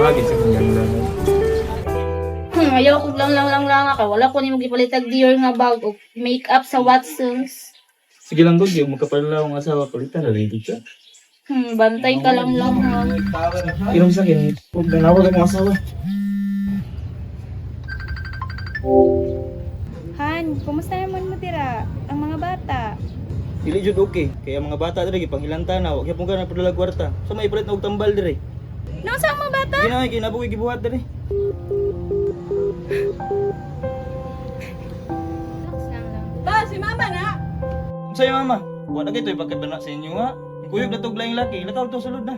magit sa kanyang lang. Ayaw ko lang ka. Wala ko ni mo gipalitag Dior nga bag o make-up sa Watsons. Sige lang gud, yung magkapala akong asawa, palitan na rin siya. Bantay ka lang ha. Inom sa akin, huwag na nawag ang asawa. Han, kumusta naman mo tira? Ang mga bata? Dili jud okay, kaya mga bata diri gipanghilanta na, wag gyapon ka na padala kwarta. So may palit na og tambal diri. Noon sa mga bata? Ginaay kinabuhi gibuhat diri. Ba, si mama na! Unsay mama? Wa na kay pagkabana sa inyo ha. Kuyog na tog laing laki, lakaw to sulod na.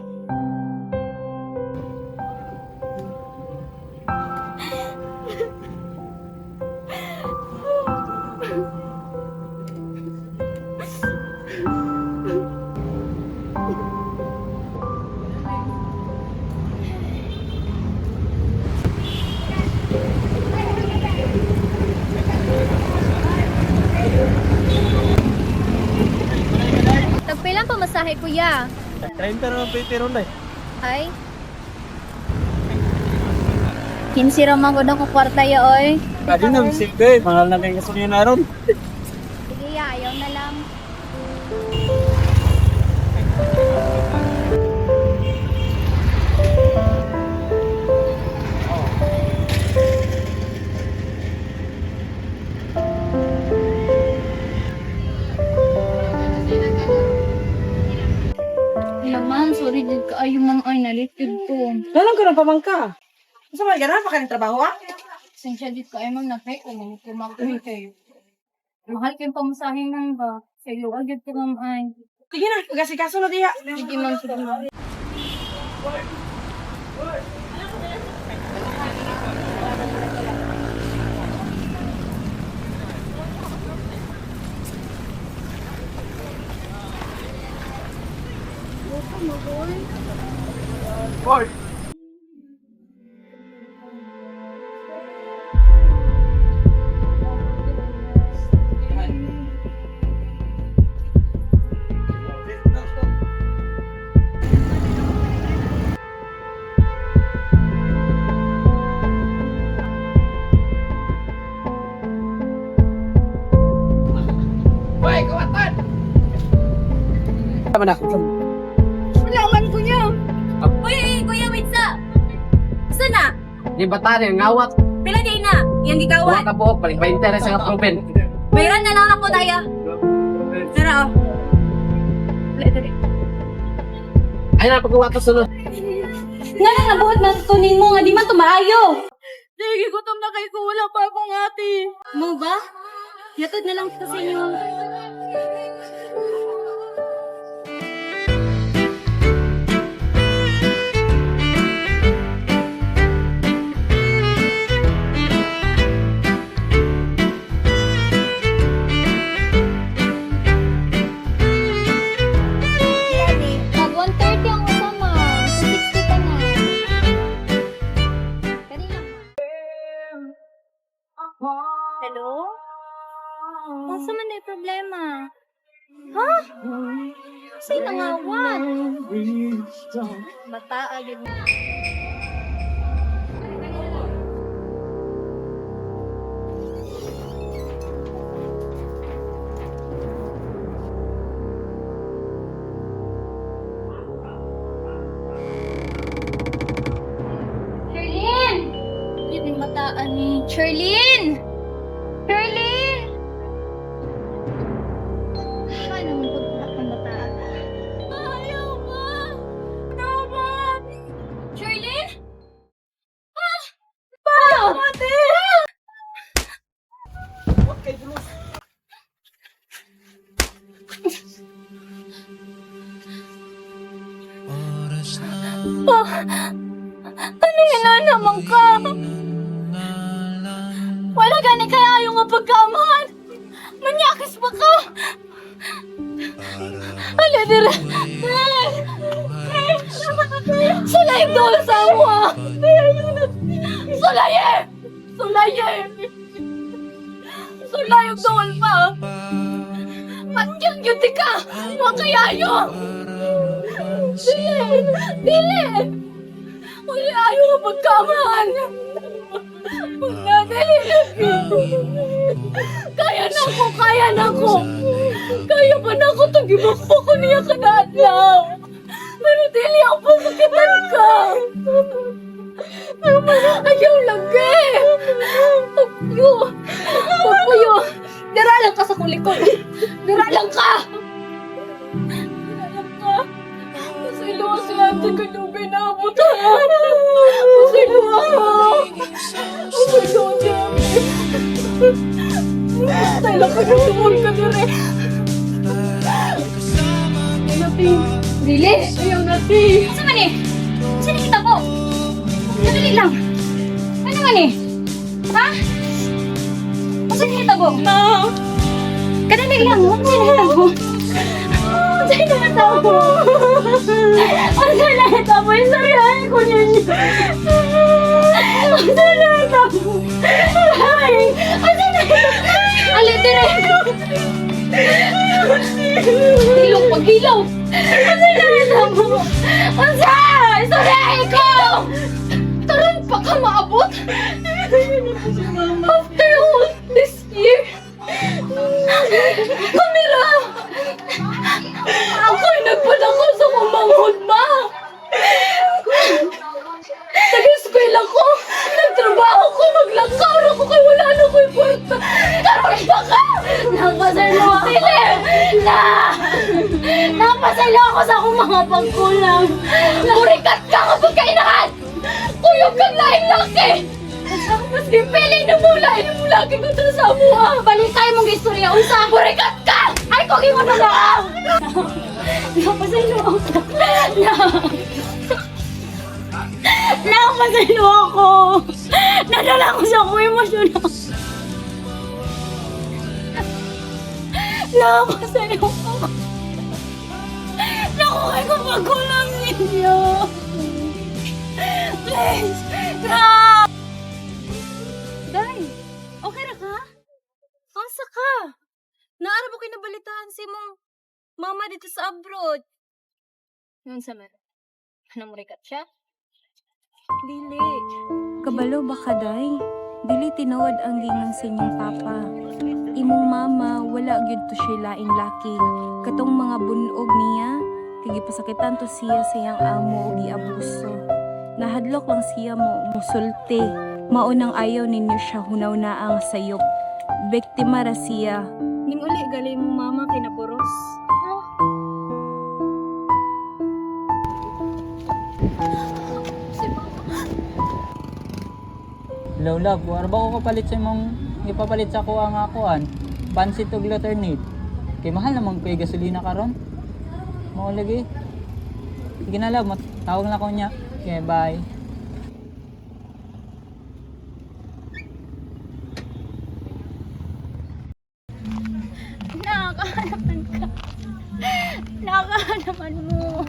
Tagpilang pamasahe kuya. 30 na lang pero na. Ay. Kinsi raman ko na ko kwarta ya oy. Adi na sige, mahal na kay kasunyo na ron. Sige ya, ayaw na lang. Naman, sorry din ka. Ay, yung ay nalitid ko. Dalang ka ng pamangka. Sa mga ganun, pa ka ng trabaho ah? Sensya din ka ay ma'am nakay ko. Kumakain kayo. Mahal kayong pamasahin nang ba? Sa iyo, agad ko ma'am ay. Sige na, pag-asikaso na diha. Sige ma'am, sige ma'am. Tama na. Laman ko niya! Uy, kuya, wait sa! Saan na? Di bata rin, ngawat. Pila day na? Yang Huwag gikawan? ka buhok, balik ba interes ang proven. Mayroon na lang ako daya. Tara oh. Ay na, pagkawa ka sunod. Nga na nabuhat na tunin mo nga di man tumaayo. Sige, gutom na kayo kung wala pa akong ate. Mo ba? Yatod na lang kita sa inyo. Mag 130 ang usama. 260 ka na. Kanina ma. Hello? Kung sa man may problema. Ha? Say nangawat. Bata agad na. Sherlyn! Yun yung bataan ni Sherlyn! Sherlyn! Ay, namubot ang bataan. Ayaw ba? Dapat! Sherlyn? Ate! Ano naman ka? Wala gani kaya yung mapagkaman. Manyakis ba ka? Hala, dira. Sulay doon sa awa. Sulaye! Sulaye! Sulayog doon pa. Matyang yun ka. Mga kayayo. Dili! Dili! Wala ayaw nga pagkaman. Huwag na, dali lagi. Kaya na ko, kaya na ko. Kaya pa na ko itong gibakpo ko niya kanadlaw. Pero dili ako pasakitan ka. Ayaw lagi. Pagpuyo. Pagpuyo. Dara lang ka sa kulikot. Dara lang ka. Dara lang ka. Pasiluwa sila ang tagalugay na abutan. Pasiluwa. Pasiluwa niya. Tay lang ka nagtumol ka dire. Nati. Dili. Ayaw nati. Asa man eh? Saan kita po? Kadali lang. Ano man eh? Ha? Asa kita po? Na. Kadali lang. Asa kita po? Asa kita po? Asa kita po? Isarihan ko ninyo. Asa kita po? Ay! Asa kita po? Ali, dire! Hilong paghilaw! Asa kita po? Asa! Isarihan ko! Taran pa ka maabot? After all this year? Kamera! Ako'y nagpadako sa kumanghod ma! Nag-eskwela ko! Nagtrabaho ko! Maglangkaw ako kay wala na ko'y kwarta! Karoon pa ka! Napasalo ako! Dili! Napasalo ako sa akong mga pagkulang! Burikat ka nga pagkainahan! Kuyog kang laing laki! Mas gipiling na mo laing mo laki kontra sa amuha! Balikay mong istorya! Unsa? Burikat ka! Ay, kung imo na lang! Napasalo ako! Napasalo ako! Nadala ko sa akong emosyon ako! Napasalo ako! Nakukay ko pagkulang ninyo! Please! Stop! Day! Okay ra ka? Asa ka? Naara mo kayo nabalitaan si mong mama dito sa abroad. Yun sa man. Anong rikat siya? Dili. Kabalo ba ka, day? Dili tinawad ang gingan sa inyong papa. Imong mama, wala gyud to siya laing laki. Katong mga bunog niya, kagipasakitan to siya sa iyang amo o giabuso. Nahadlok lang siya mo musulti. Maunang ayaw ninyo siya hunaw na ang sayop. Biktima ra siya. Ning uli gali mong mama kinapuros. Hello love, wala ba ko kapalit sa mong ipapalit sa kuha nga kuan? Pansit ug alternate. Kay mahal naman kay gasolina karon. Mao lagi. Sige na love, tawag na ko niya. Okay, bye. Nakakahanapan ka. Nakakahanapan mo.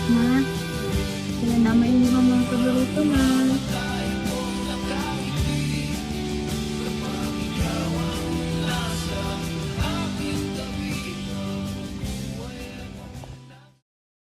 Ma, kailan naman yung mga paborito, ma?